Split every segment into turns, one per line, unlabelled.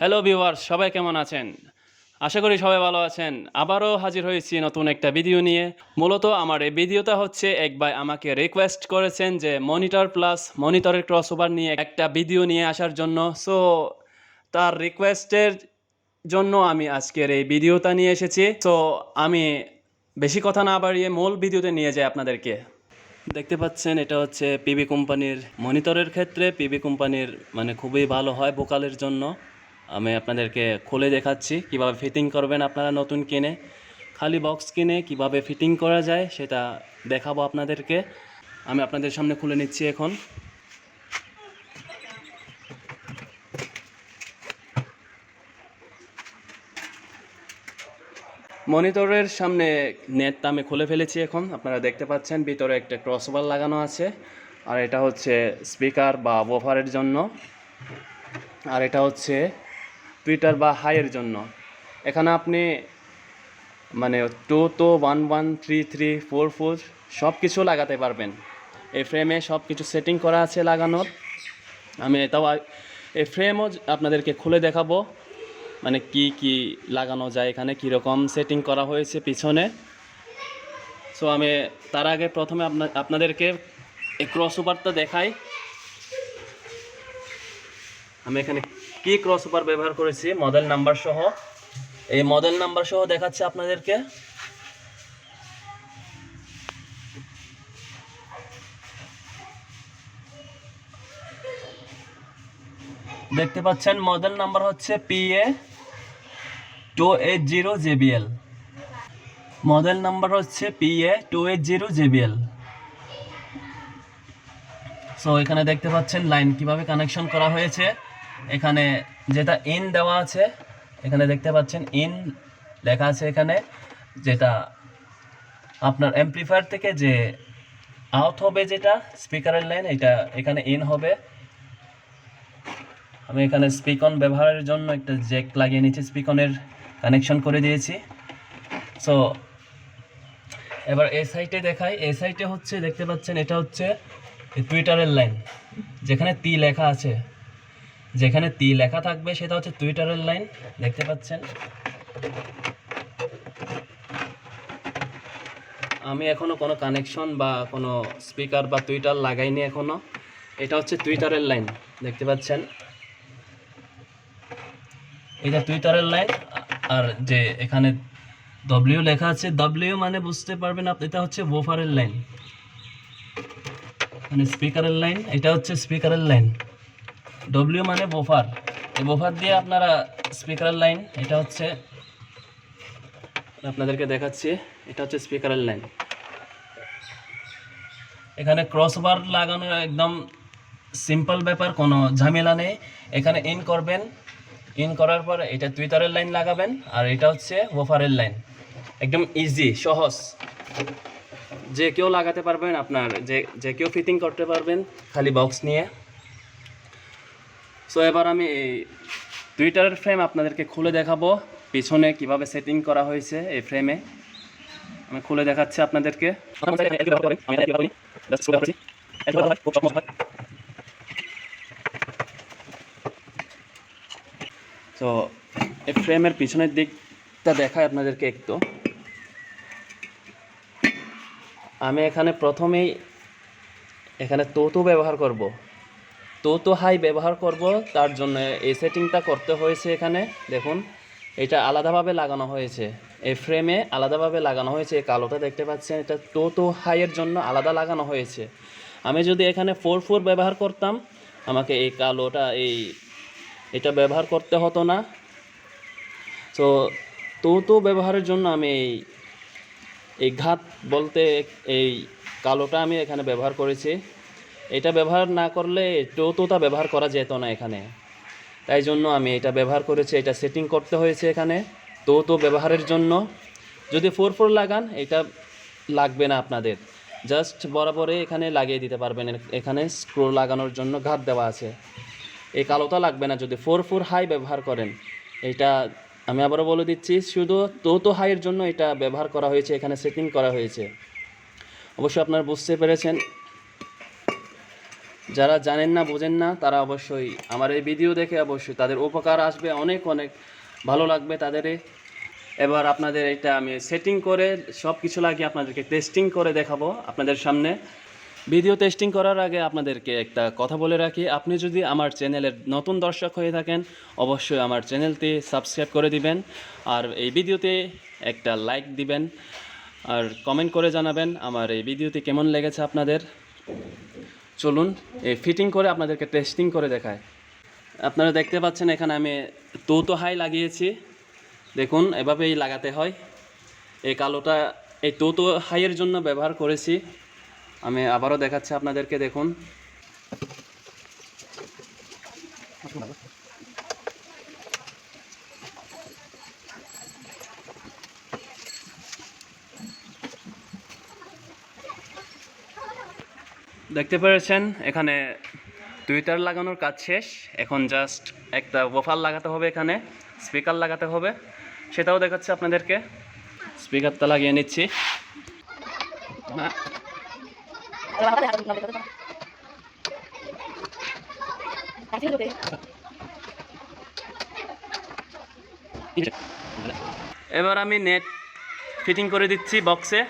Hello viewers, সবাই কেমন আছেন? আশা করি সবাই ভালো আছেন। আবারও হাজির হয়েছি নতুন একটা ভিডিও নিয়ে। মূলত আমার এই ভিডিওটা হচ্ছে এক ভাই আমাকে রিকোয়েস্ট করেছেন যে মনিটর প্লাস মনিটরের ক্রসওভার নিয়ে একটা ভিডিও নিয়ে আসার জন্য। সো তার রিকোয়েস্টের জন্য আমি আজকের এই ভিডিওটা নিয়ে এসেছি। সো আমি বেশি কথা না বাড়িয়ে মূল ভিডিওতে নিয়ে যাই আপনাদেরকে। দেখতে পাচ্ছেন এটা হচ্ছে পিভি কোম্পানির মনিটরের ক্ষেত্রে পিভি কোম্পানির মানে খুবই ভালো হয় ভোকালের জন্য। আমি আপনাদেরকে খুলে দেখাচ্ছি কিভাবে ফিটিং করবেন আপনারা নতুন কিনে, খালি বক্স কিনে কিভাবে ফিটিং করা যায় সেটা দেখাবো আপনাদেরকে। আমি আপনাদের সামনে খুলে নিচ্ছি এখন। মনিটরের সামনে নেটটা আমি খুলে ফেলেছি এখন। আপনারা দেখতে পাচ্ছেন ভিতরে একটা ক্রসওভার লাগানো আছে, আর এটা হচ্ছে স্পিকার বা ওভারের জন্য, আর এটা হচ্ছে টুইটার বা হাইয়ের জন্য। এখানে আপনি মানে 2 তো 1 1 3 3 4 4 সব কিছু লাগাতে পারবেন। এই ফ্রেমে সব কিছু সেটিং করা আছে লাগানোর। আমি এটাও এই ফ্রেমও আপনাদেরকে খুলে দেখাবো, মানে কি লাগানো যায় এখানে, কীরকম সেটিং করা হয়েছে পিছনে। সো আমি তার আগে প্রথমে আপনাদেরকে এই ক্রসওভারটা দেখাই। আমি এখানে কি ক্রসওভার ব্যবহার করেছি মডেল নাম্বার সহ, এই মডেল নাম্বার সহ দেখাচ্ছি আপনাদেরকে। দেখতে পাচ্ছেন মডেল নাম্বার হচ্ছে PA280 JBL। মডেল নাম্বার হচ্ছে PA280 JBL। সো এখানে দেখতে পাচ্ছেন লাইন কিভাবে কানেকশন করা হয়েছে। এখানে যেটা ইন দেওয়া আছে, এখানে দেখতে পাচ্ছেন ইন লেখা আছে এখানে, যেটা আপনার অ্যাম্পলিফায়ার থেকে যে আউট হবে, যেটা স্পিকারের লাইন, এটা এখানে ইন হবে। আমি এখানে স্পিকন ব্যবহারের জন্য একটা জ্যাক লাগিয়ে নিয়েছি, স্পিকনের কানেকশন করে দিয়েছি। সো এবার এই সাইডে দেখাই। এই সাইডে হচ্ছে দেখতে পাচ্ছেন এটা হচ্ছে টুইটারের লাইন, যেখানে টি লেখা আছে, যেখানে টি লেখা থাকবে সেটা হচ্ছে টুইটারের লাইন। দেখতে পাচ্ছেন আমি এখনো কোনো কানেকশন বা কোনো স্পিকার বা টুইটার লাগাইনি এখনো। এটা হচ্ছে টুইটারের লাইন, দেখতে পাচ্ছেন এটা টুইটারের লাইন। আর যে এখানে ডব্লিউ লেখা আছে, ডব্লিউ মানে বুঝতে পারবেন আপনি, এটা হচ্ছে ওভারের লাইন, মানে স্পিকারের লাইন। এটা হচ্ছে স্পিকারের লাইন, ডব্লিউ মানে ওভার। এই ওভার দিয়ে আপনারা স্পিকারের লাইন, এটা হচ্ছে আপনাদেরকে দেখাচ্ছি, এটা হচ্ছে স্পিকারের লাইন। এখানে ক্রসওভার লাগানো একদম সিম্পল ব্যাপার, কোনো ঝামেলা নেই। এখানে ইন করবেন, ইন করার পর এটা টুইটারের লাইন লাগাবেন, আর এটা হচ্ছে ওভারের লাইন। একদম ইজি, সহজ, যে কেউ লাগাতে পারবেন, আপনার যে কেউ ফিটিং করতে পারবেন খালি বক্স নিয়ে। সো এবার আমি এই টুইটারের ফ্রেম আপনাদেরকে খুলে দেখাবো, পিছনে কিভাবে সেটিং করা হয়েছে এই ফ্রেমে আমি খুলে দেখাচ্ছি আপনাদেরকে। তো এই ফ্রেমের পিছনের দিকটা দেখায় আপনাদেরকে একটু। আমি এখানে প্রথমেই এখানে তো ব্যবহার করব, তো হাই ব্যবহার করব, তার জন্য এই সেটিংটা করতে হয়েছে। এখানে দেখুন এটা আলাদাভাবে লাগানো হয়েছে, এই ফ্রেমে আলাদাভাবে লাগানো হয়েছে। এই কালোটা দেখতে পাচ্ছেন, এটা তো হাইয়ের জন্য আলাদা লাগানো হয়েছে। আমি যদি এখানে 4 ব্যবহার করতাম, আমাকে এই কালোটা এটা ব্যবহার করতে হতো না। তো ব্যবহারের জন্য আমি এই ঘাত বলতে এই কালোটা আমি এখানে ব্যবহার করেছি। এটা ব্যবহার না করলে তোতা ব্যবহার করা যেত না এখানে, তাই জন্য আমি এটা ব্যবহার করেছি। এটা সেটিং করতে হয়েছে এখানে তো ব্যবহারের জন্য। যদি 4 লাগান এটা লাগবে না আপনাদের, জাস্ট বরাবরে এখানে লাগিয়ে দিতে পারবেন। এখানে স্ক্রু লাগানোর জন্য ঘাত দেওয়া আছে, এই কালোটা লাগবে না যদি 4 হাই ব্যবহার করেন। এটা আমি আবারও বলে দিচ্ছি, শুধু তো হাইয়ের জন্য এটা ব্যবহার করা হয়েছে, এখানে সেটিং করা হয়েছে। অবশ্যই আপনারা বুঝতে পেরেছেন। যারা জানেন না বোঝেন না তারা অবশ্যই আমার এই ভিডিও দেখে অবশ্যই তাদের উপকার আসবে, অনেক অনেক ভালো লাগবে তাদের। এবার আপনাদের এটা আমি সেটিং করে সব কিছু লাগিয়ে আপনাদেরকে টেস্টিং করে দেখাবো আপনাদের সামনে। ভিডিও টেস্টিং করার আগে আপনাদেরকে একটা কথা বলে রাখি, আপনি যদি আমার চ্যানেলের নতুন দর্শক হয়ে থাকেন অবশ্যই আমার চ্যানেলটি সাবস্ক্রাইব করে দিবেন, আর এই ভিডিওতে একটা লাইক দিবেন, আর কমেন্ট করে জানাবেন আমার এই ভিডিওটি কেমন লেগেছে আপনাদের। চলুন এই ফিটিং করে আপনাদেরকে টেস্টিং করে দেখায়। আপনারা দেখতে পাচ্ছেন এখানে আমি তো হাই লাগিয়েছি, দেখুন এভাবেই লাগাতে হয়। এই কালোটা এই তো হাইয়ের জন্য ব্যবহার করেছি, আমি আবারও দেখাচ্ছি আপনাদেরকে, দেখুন। দেখতে পেরেছেন এখানে টুইটার লাগানোর কাজ শেষ, এখন জাস্ট একটা ওয়াফার লাগাতে হবে, এখানে স্পিকার লাগাতে হবে, সেটাও দেখাচ্ছি আপনাদেরকে। স্পিকারটা লাগিয়ে নিচ্ছি। এবার আমি নেট ফিটিং করে দিচ্ছি বক্সে।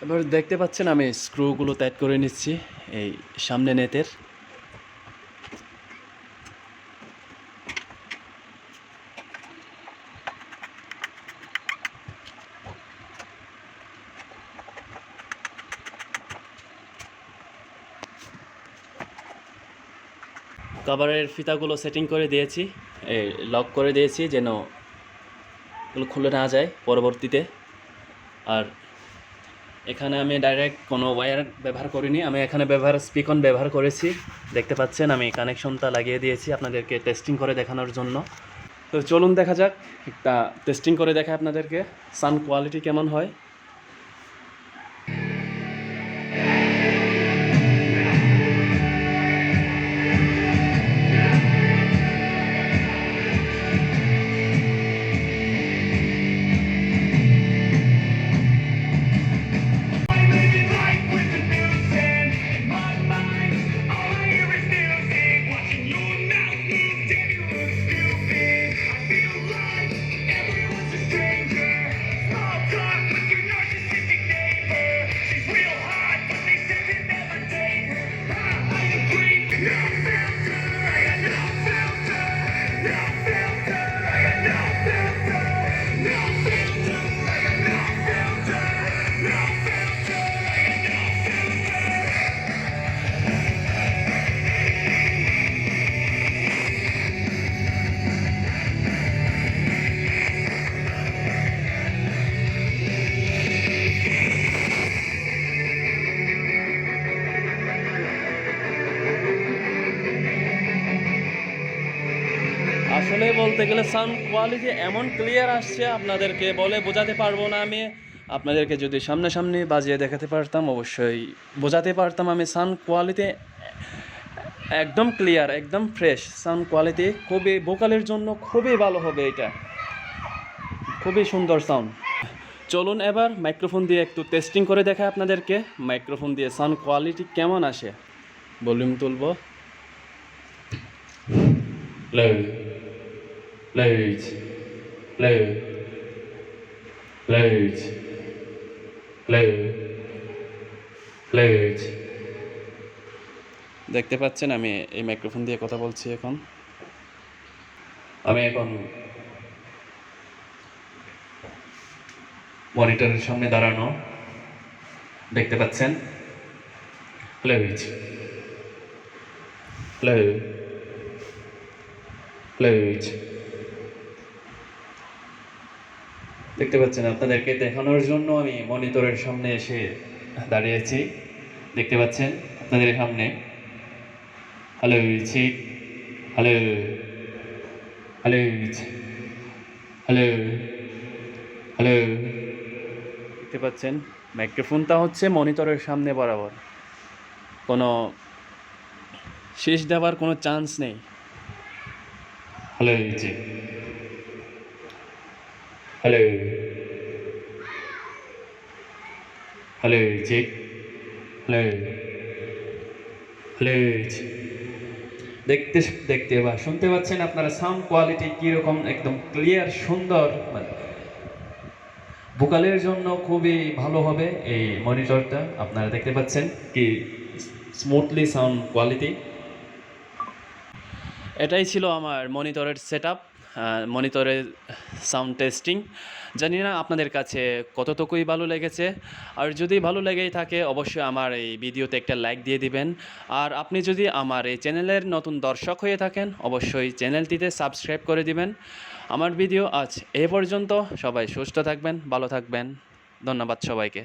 এবার দেখতে পাচ্ছেন আমি স্ক্রুগুলো টাইট করে নিচ্ছি এই সামনে নেটের। কভারের ফিতাগুলো সেটিং করে দিয়েছি, লক করে দিয়েছি যেন এগুলো খুলে না যায় পরবর্তীতে। আর এখানে আমি ডাইরেক্ট কোনো ওয়্যার ব্যবহার করিনি, আমি এখানে স্পিকন ব্যবহার করেছি। দেখতে পাচ্ছেন আমি কানেকশনটা লাগিয়ে দিয়েছি আপনাদেরকে টেস্টিং করে দেখানোর জন্য। তো চলুন দেখা যাক, একটা টেস্টিং করে দেখায় আপনাদেরকে সাউন্ড কোয়ালিটি কেমন হয়। আসলে বলতে গেলে সাউন্ড কোয়ালিটি এমন ক্লিয়ার আসছে আপনাদেরকে বলে বোঝাতে পারবো না আমি। আপনাদেরকে যদি সামনাসামনি বাজিয়ে দেখাতে পারতাম অবশ্যই বোঝাতে পারতাম আমি। সাউন্ড কোয়ালিটি একদম ক্লিয়ার, একদম ফ্রেশ সাউন্ড কোয়ালিটি, খুবই ভোকালের জন্য খুবই ভালো হবে, এটা খুবই সুন্দর সাউন্ড। চলুন এবার মাইক্রোফোন দিয়ে একটু টেস্টিং করে দেখায় আপনাদেরকে, মাইক্রোফোন দিয়ে সাউন্ড কোয়ালিটি কেমন আসে। ভলিউম তুলব, দেখতে পাচ্ছেন আমি এই মাইক্রোফোন দিয়ে কথা বলছি। এখন আমি মনিটরের সামনে দাঁড়ানো, দেখতে পাচ্ছেন দেখতে পাচ্ছেন। আপনাদেরকে দেখানোর জন্য আমি মনিটরের সামনে এসে দাঁড়িয়েছি, দেখতে পাচ্ছেন আপনাদের সামনে। Hello hello hello hello hello দেখতে পাচ্ছেন মাইক্রোফোনটা হচ্ছে মনিটরের সামনে বরাবর, কোনো শেষ দেওয়ার কোনো চান্স নেই। Hello hello hello check, hello hello. দেখতে দেখতে বা শুনতে পাচ্ছেন আপনারা সাউন্ড কোয়ালিটি কীরকম, একদম ক্লিয়ার সুন্দর। ভোকালের জন্য খুবই ভালো হবে এই মনিটরটা। আপনারা দেখতে পাচ্ছেন কি স্মুথলি সাউন্ড কোয়ালিটি। এটাই ছিল আমার মনিটরের সেটআপ, মনিটরের সাউন্ড টেস্টিং। জানি না আপনাদের কাছে কতটুকুই ভালো লেগেছে। আর যদি ভালো লেগেই থাকে অবশ্যই আমার এই ভিডিওতে একটা লাইক দিয়ে দিবেন। আর আপনি যদি আমার এই চ্যানেলের নতুন দর্শক হয়ে থাকেন অবশ্যই চ্যানেলটিতে সাবস্ক্রাইব করে দিবেন। আমার ভিডিও আজ এ পর্যন্ত। সবাই সুস্থ থাকবেন, ভালো থাকবেন। ধন্যবাদ সবাইকে।